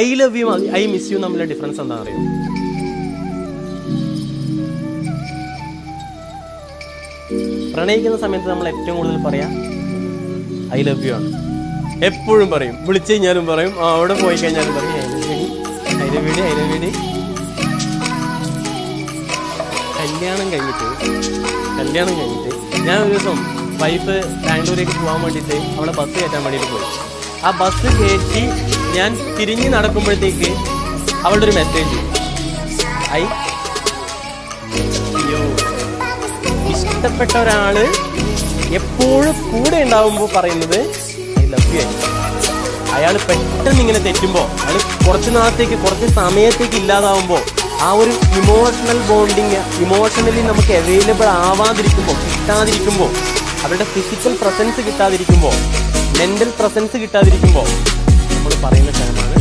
I love you I miss you തമ്മിലുള്ള difference എന്താണെന്ന് അറിയോ? പ്രണയിക്കുന്ന സമയത്ത് നമ്മൾ ഏറ്റവും കൂടുതൽ പറയാ ഐ ലവ് യു ആണ്. എപ്പോഴും പറയും, വിളിച്ചു കഴിഞ്ഞാലും പറയും, അവിടെ പോയി കഴിഞ്ഞാലും പറയും I love you, I love you, I love you. കല്യാണം കഴിഞ്ഞിട്ട് ഞാൻ ഒരു ദിവസം വൈഫ് ബാംഗ്ലൂരേക്ക് പോകാൻ വേണ്ടിയിട്ട് അവളെ ബസ് കയറ്റാൻ വേണ്ടിയിട്ട് പോയി. ആ ബസ് കയറ്റി ഞാൻ തിരിഞ്ഞ് നടക്കുമ്പോഴത്തേക്ക് അവളുടെ ഒരു മെസ്സേജ്, ഇഷ്ടപ്പെട്ട ഒരാള് എപ്പോഴും കൂടെ ഉണ്ടാവുമ്പോൾ പറയുന്നത് ഐ ലവ് യു. അയാൾ പെട്ടെന്ന് ഇങ്ങനെ തെറ്റുമ്പോൾ, അയാൾ കുറച്ച് നാളത്തേക്ക് കുറച്ച് സമയത്തേക്ക് ഇല്ലാതാവുമ്പോൾ, ആ ഒരു ഇമോഷണൽ ബോണ്ടിങ് ഇമോഷണലി നമുക്ക് അവൈലബിൾ ആവാതിരിക്കുമ്പോൾ, കിട്ടാതിരിക്കുമ്പോൾ, അവരുടെ ഫിസിക്കൽ പ്രസൻസ് കിട്ടാതിരിക്കുമ്പോൾ, മെന്റൽ പ്രസൻസ് കിട്ടാതിരിക്കുമ്പോൾ നമ്മൾ പറയുന്ന ടൈമാണ്